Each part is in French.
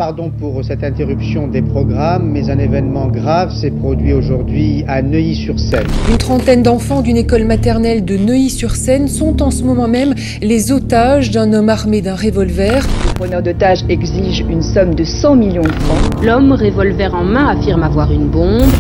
pardon pour cette interruption des programmes, mais un événement grave s'est produit aujourd'hui à Neuilly-sur-Seine. Une trentaine d'enfants d'une école maternelle de Neuilly-sur-Seine sont en ce moment même les otages d'un homme armé d'un revolver. Le preneur d'otages exige une somme de 100 millions de francs. L'homme, revolver en main, affirme avoir une bombe.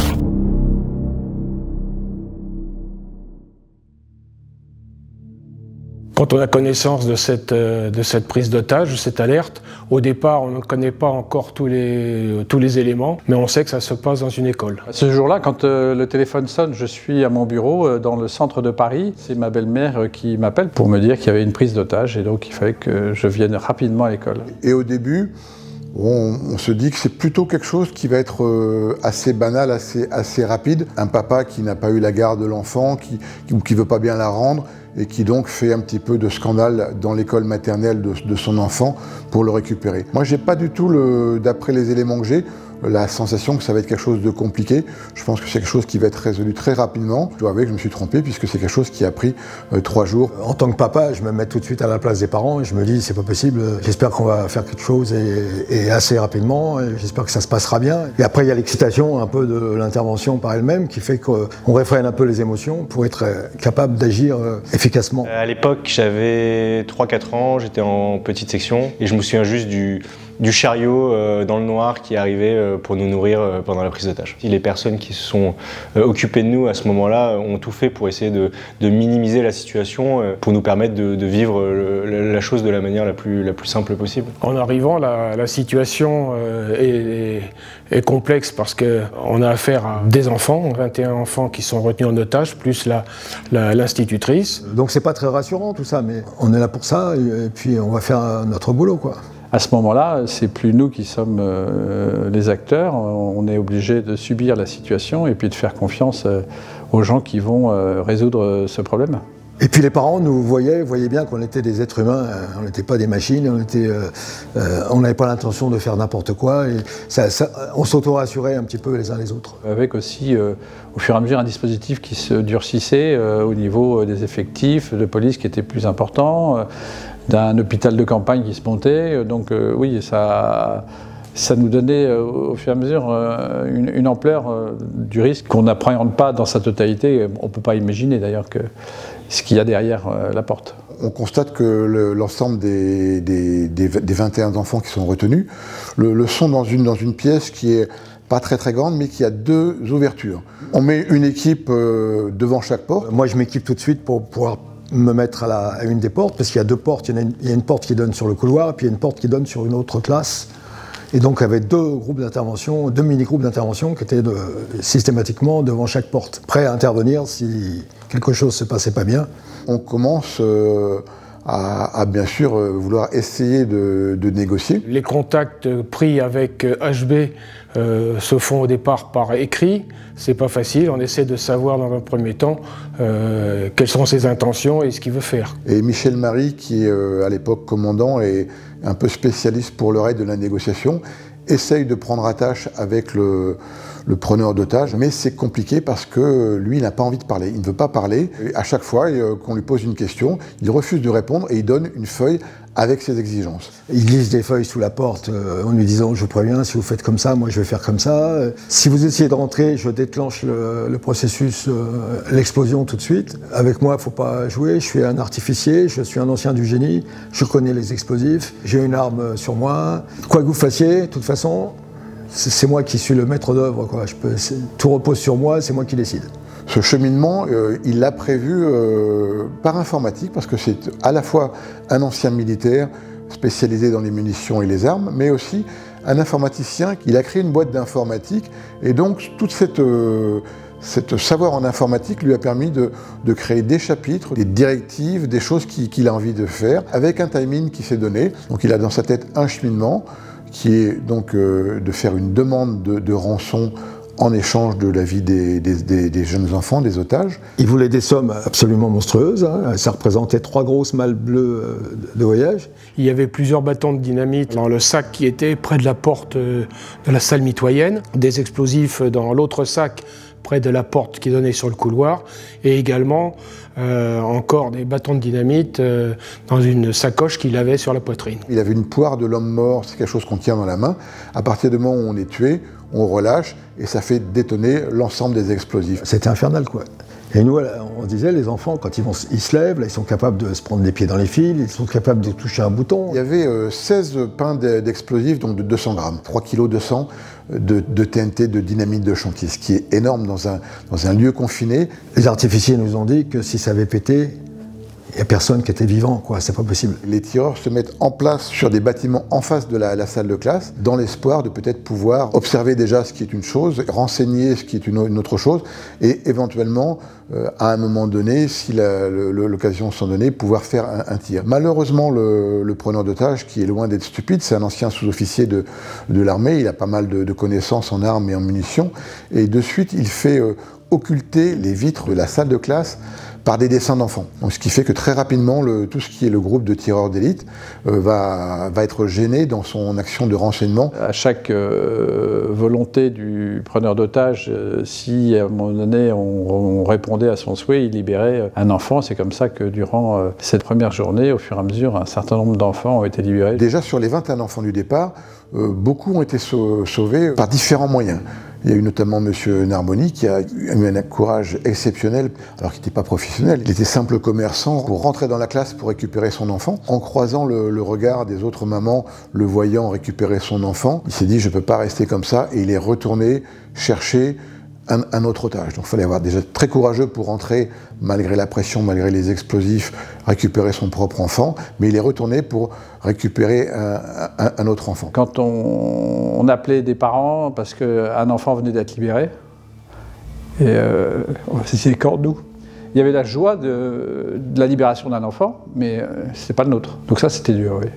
Quand on a connaissance de cette prise d'otage, de cette alerte, au départ, on ne connaît pas encore tous les éléments, mais on sait que ça se passe dans une école. Ce jour-là, quand le téléphone sonne, je suis à mon bureau dans le centre de Paris. C'est ma belle-mère qui m'appelle pour me dire qu'il y avait une prise d'otage et donc il fallait que je vienne rapidement à l'école. Et au début, on se dit que c'est plutôt quelque chose qui va être assez banal, assez rapide. Un papa qui n'a pas eu la garde de l'enfant, qui ne veut pas bien la rendre, et qui donc fait un petit peu de scandale dans l'école maternelle de son enfant pour le récupérer. Moi, j'ai pas du tout, d'après les éléments que j'ai, la sensation que ça va être quelque chose de compliqué. Je pense que c'est quelque chose qui va être résolu très rapidement. Je dois avouer que je me suis trompé puisque c'est quelque chose qui a pris 3 jours. En tant que papa, je me mets tout de suite à la place des parents et je me dis c'est pas possible. J'espère qu'on va faire quelque chose et assez rapidement. J'espère que ça se passera bien. Et après il y a l'excitation un peu de l'intervention par elle-même qui fait qu'on réfrène un peu les émotions pour être capable d'agir efficacement. À l'époque, j'avais 3-4 ans, j'étais en petite section et je me souviens juste du chariot dans le noir qui arrivait pour nous nourrir pendant la prise d'otage. Les personnes qui se sont occupées de nous à ce moment-là ont tout fait pour essayer de minimiser la situation, pour nous permettre de vivre la chose de la manière la plus simple possible. En arrivant, la situation est complexe parce qu'on a affaire à des enfants, 21 enfants qui sont retenus en otage, plus l'institutrice. Donc c'est pas très rassurant tout ça, mais on est là pour ça et puis on va faire notre boulot, quoi. À ce moment-là, c'est plus nous qui sommes les acteurs, on est obligé de subir la situation et puis de faire confiance aux gens qui vont résoudre ce problème. Et puis les parents nous voyaient bien qu'on était des êtres humains, on n'était pas des machines, on n'avait pas l'intention de faire n'importe quoi et on s'auto-rassurait un petit peu les uns les autres. Avec aussi au fur et à mesure un dispositif qui se durcissait au niveau des effectifs de police qui était plus important, d'un hôpital de campagne qui se montait, donc oui, ça nous donnait au fur et à mesure une ampleur du risque qu'on n'appréhende pas dans sa totalité. On ne peut pas imaginer d'ailleurs ce qu'il y a derrière la porte. On constate que l'ensemble des 21 enfants qui sont retenus le sont dans une pièce qui est pas très grande, mais qui a 2 ouvertures. On met une équipe devant chaque porte. Moi, je m'équipe tout de suite pour pouvoir me mettre à une des portes, parce qu'il y a 2 portes. Il y a une porte qui donne sur le couloir, et puis il y a une porte qui donne sur une autre classe. Et donc, il y avait 2 groupes d'intervention, 2 mini-groupes d'intervention qui étaient systématiquement devant chaque porte, prêts à intervenir si quelque chose se passait pas bien. On commence à bien sûr vouloir essayer de négocier. Les contacts pris avec HB se font au départ par écrit. C'est pas facile, on essaie de savoir dans un premier temps quelles sont ses intentions et ce qu'il veut faire. Et Michel Marie, qui est à l'époque commandant et un peu spécialiste pour le reste de la négociation, essaye de prendre attache avec le preneur d'otages, mais c'est compliqué parce que lui, il n'a pas envie de parler, il ne veut pas parler. Et à chaque fois qu'on lui pose une question, il refuse de répondre et il donne une feuille avec ses exigences. Il glisse des feuilles sous la porte en lui disant « je vous préviens, si vous faites comme ça, moi je vais faire comme ça. Si vous essayez de rentrer, je déclenche le processus, l'explosion tout de suite. Avec moi, il ne faut pas jouer, je suis un artificier, je suis un ancien du génie, je connais les explosifs, j'ai une arme sur moi. Quoi que vous fassiez, de toute façon, c'est moi qui suis le maître d'œuvre, quoi. Tout repose sur moi, c'est moi qui décide. » Ce cheminement, il l'a prévu par informatique, parce que c'est à la fois un ancien militaire spécialisé dans les munitions et les armes, mais aussi un informaticien. Il a créé une boîte d'informatique, et donc toute cette savoir en informatique lui a permis de créer des chapitres, des directives, des choses qu'il a envie de faire, avec un timing qui s'est donné. Donc il a dans sa tête un cheminement, qui est donc de faire une demande de rançon en échange de la vie des jeunes enfants, des otages. Il voulait des sommes absolument monstrueuses, hein. Ça représentait 3 grosses malles bleues de voyage. Il y avait plusieurs bâtons de dynamite dans le sac qui était près de la porte de la salle mitoyenne, des explosifs dans l'autre sac près de la porte qui donnait sur le couloir, et également encore des bâtons de dynamite dans une sacoche qu'il avait sur la poitrine. Il avait une poire de l'homme mort, c'est quelque chose qu'on tient dans la main. À partir du moment où on est tué, on relâche et ça fait détonner l'ensemble des explosifs. C'était infernal, quoi. Et nous, on disait, les enfants, quand ils se lèvent, là, ils sont capables de se prendre les pieds dans les fils, ils sont capables de toucher un bouton. Il y avait 16 pains d'explosifs, donc de 200 grammes, 3 kg 200 de TNT, de dynamite de chantier, ce qui est énorme dans un lieu confiné. Les artificiers nous ont dit que si ça avait pété, il n'y a personne qui était vivant, quoi, c'est pas possible. Les tireurs se mettent en place sur des bâtiments en face de la salle de classe, dans l'espoir de peut-être pouvoir observer déjà ce qui est une chose, renseigner ce qui est une autre chose, et éventuellement, à un moment donné, si l'occasion s'en donnait, pouvoir faire un tir. Malheureusement, le preneur d'otages, qui est loin d'être stupide, c'est un ancien sous-officier de l'armée, il a pas mal de connaissances en armes et en munitions, et de suite, il fait occulter les vitres de la salle de classe par des dessins d'enfants. Ce qui fait que très rapidement, tout ce qui est le groupe de tireurs d'élite va être gêné dans son action de renseignement. À chaque volonté du preneur d'otages, si à un moment donné on répondait à son souhait, il libérait un enfant. C'est comme ça que durant cette première journée, au fur et à mesure, un certain nombre d'enfants ont été libérés. Déjà sur les 21 enfants du départ, beaucoup ont été sauvés par différents moyens. Il y a eu notamment M. Narboni qui a eu un courage exceptionnel, alors qu'il n'était pas professionnel. Il était simple commerçant pour rentrer dans la classe pour récupérer son enfant. En croisant le regard des autres mamans, le voyant récupérer son enfant, il s'est dit « je ne peux pas rester comme ça » et il est retourné chercher un autre otage. Donc il fallait avoir déjà très courageux pour rentrer, malgré la pression, malgré les explosifs, récupérer son propre enfant, mais il est retourné pour récupérer un autre enfant. Quand on appelait des parents parce qu'un enfant venait d'être libéré, et c'est quand nous, il y avait la joie de la libération d'un enfant, mais c'est pas le nôtre. Donc ça c'était dur, oui.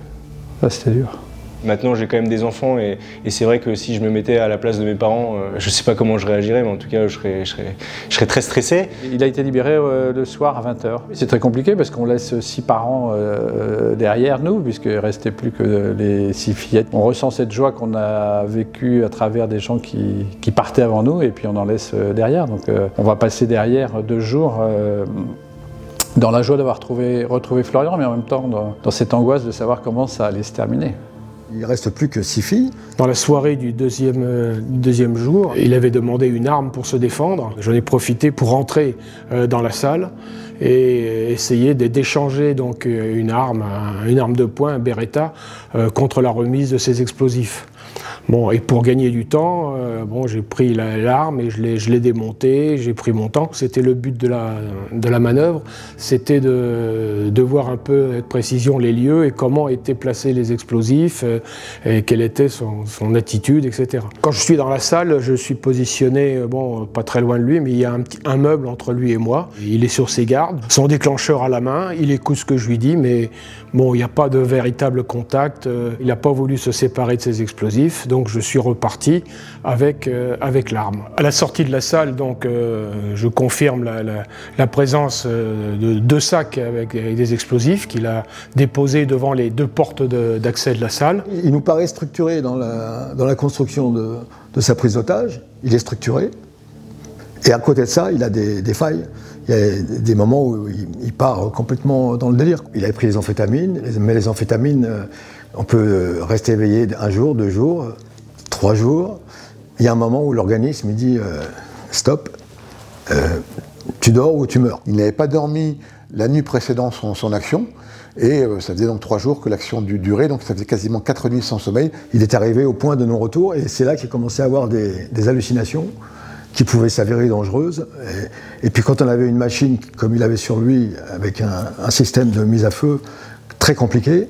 Ça c'était dur. Maintenant, j'ai quand même des enfants et c'est vrai que si je me mettais à la place de mes parents, je ne sais pas comment je réagirais, mais en tout cas, je serais très stressé. Il a été libéré le soir à 20h. C'est très compliqué parce qu'on laisse 6 parents derrière nous, puisqu'il ne restait plus que les 6 fillettes. On ressent cette joie qu'on a vécue à travers des gens qui partaient avant nous et puis on en laisse derrière. Donc on va passer derrière 2 jours dans la joie d'avoir retrouvé Florian, mais en même temps dans cette angoisse de savoir comment ça allait se terminer. Il ne reste plus que 6 filles. Dans la soirée du deuxième jour, il avait demandé une arme pour se défendre. J'en ai profité pour rentrer dans la salle et essayer d'échanger donc une arme de poing, un Beretta, contre la remise de ces explosifs. Bon, et pour gagner du temps, j'ai pris l'arme et je l'ai démontée, j'ai pris mon temps. C'était le but de la manœuvre, c'était de voir un peu avec précision les lieux et comment étaient placés les explosifs et quelle était son attitude, etc. Quand je suis dans la salle, je suis positionné, pas très loin de lui, mais il y a un meuble entre lui et moi. Il est sur ses gardes, son déclencheur à la main, il écoute ce que je lui dis, mais bon, il n'y a pas de véritable contact. Il n'a pas voulu se séparer de ses explosifs. Donc je suis reparti avec l'arme. À la sortie de la salle, donc, je confirme la présence de 2 sacs avec des explosifs qu'il a déposés devant les 2 portes d'accès de la salle. Il nous paraît structuré dans la construction de sa prise d'otage. Il est structuré. Et à côté de ça, il a des failles. Il y a des moments où il part complètement dans le délire. Il avait pris les amphétamines, mais les amphétamines, on peut rester éveillé 1 jour, 2 jours, 3 jours. Il y a un moment où l'organisme dit stop, tu dors ou tu meurs. Il n'avait pas dormi la nuit précédant son action. Et ça faisait donc 3 jours que l'action durait, donc ça faisait quasiment 4 nuits sans sommeil. Il est arrivé au point de non-retour et c'est là qu'il commençait à avoir des hallucinations qui pouvaient s'avérer dangereuses. Et puis quand on avait une machine comme il avait sur lui, avec un système de mise à feu très compliqué,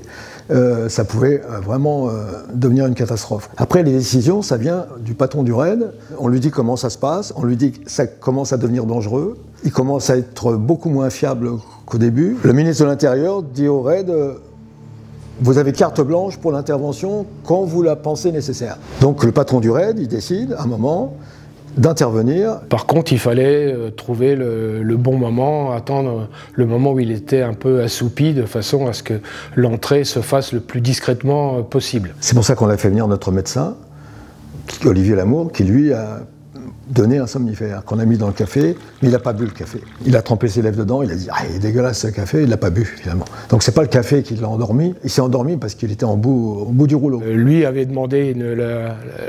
ça pouvait vraiment devenir une catastrophe. Après, les décisions, ça vient du patron du raid. On lui dit comment ça se passe, on lui dit que ça commence à devenir dangereux. Il commence à être beaucoup moins fiable qu'au début. Le ministre de l'Intérieur dit au raid vous avez carte blanche pour l'intervention quand vous la pensez nécessaire. Donc le patron du raid, il décide, à un moment, d'intervenir. Par contre, il fallait trouver le bon moment, attendre le moment où il était un peu assoupi, de façon à ce que l'entrée se fasse le plus discrètement possible. C'est pour ça qu'on a fait venir notre médecin, Olivier Lamour, qui lui a donné un somnifère qu'on a mis dans le café, mais il n'a pas bu le café. Il a trempé ses lèvres dedans, il a dit « Ah, il est dégueulasse ce café », il ne l'a pas bu finalement. Donc c'est pas le café qui l'a endormi, il s'est endormi parce qu'il était au bout du rouleau. Lui avait demandé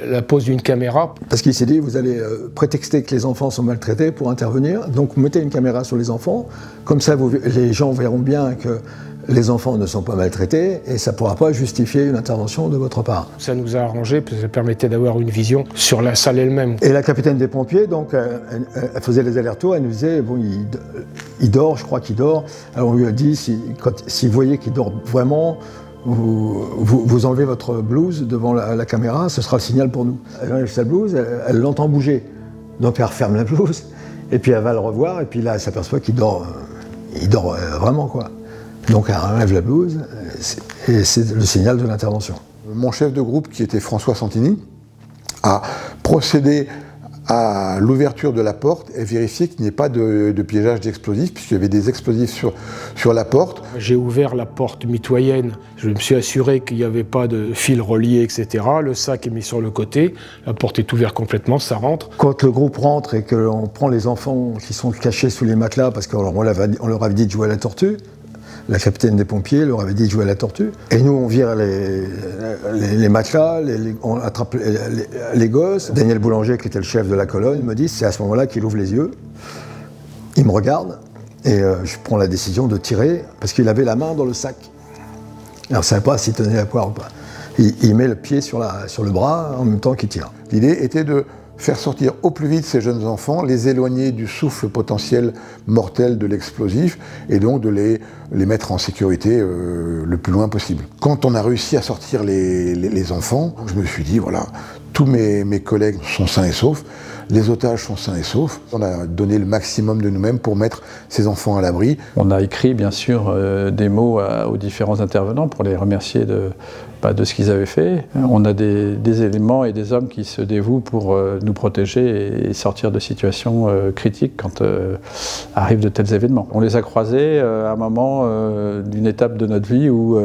la pose d'une caméra. Parce qu'il s'est dit « Vous allez prétexter que les enfants sont maltraités pour intervenir, donc vous mettez une caméra sur les enfants, comme ça les gens verront bien que les enfants ne sont pas maltraités et ça ne pourra pas justifier une intervention de votre part. » Ça nous a arrangé parce que ça permettait d'avoir une vision sur la salle elle-même. Et la capitaine des pompiers, donc, elle faisait les allers-retours, elle nous disait, bon, il dort, je crois qu'il dort. Alors on lui a dit, si vous voyez qu'il dort vraiment, vous enlevez votre blouse devant la caméra, ce sera le signal pour nous. Elle enlève sa blouse, elle l'entend bouger. Donc elle referme la blouse, et puis elle va le revoir, et puis là elle s'aperçoit qu'il dort, vraiment, quoi. Donc elle enlève la blouse, et c'est le signal de l'intervention. Mon chef de groupe, qui était François Santini, a procédé à l'ouverture de la porte et vérifié qu'il n'y ait pas de piégeage d'explosifs, puisqu'il y avait des explosifs sur la porte. J'ai ouvert la porte mitoyenne, je me suis assuré qu'il n'y avait pas de fil relié, etc. Le sac est mis sur le côté, la porte est ouverte complètement, ça rentre. Quand le groupe rentre et qu'on prend les enfants qui sont cachés sous les matelas, parce qu'on leur avait dit de jouer à la tortue, la capitaine des pompiers leur avait dit de jouer à la tortue. Et nous, on vire les matelas, on attrape les gosses. Daniel Boulanger, qui était le chef de la colonne, me dit, c'est à ce moment-là qu'il ouvre les yeux. Il me regarde et je prends la décision de tirer parce qu'il avait la main dans le sac. Alors, je ne savais pas s'il tenait la poire ou pas. Il met le pied sur le bras en même temps qu'il tire. L'idée était de faire sortir au plus vite ces jeunes enfants, les éloigner du souffle potentiel mortel de l'explosif et donc de les mettre en sécurité le plus loin possible. Quand on a réussi à sortir les enfants, je me suis dit, voilà, tous mes collègues sont sains et saufs, les otages sont sains et saufs. On a donné le maximum de nous-mêmes pour mettre ces enfants à l'abri. On a écrit bien sûr des mots aux différents intervenants pour les remercier de ce qu'ils avaient fait. On a des éléments et des hommes qui se dévouent pour nous protéger et sortir de situations critiques quand arrivent de tels événements. On les a croisés à un moment d'une étape de notre vie où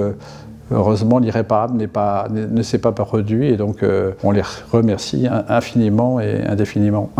heureusement l'irréparable ne s'est pas produit et donc on les remercie infiniment et indéfiniment.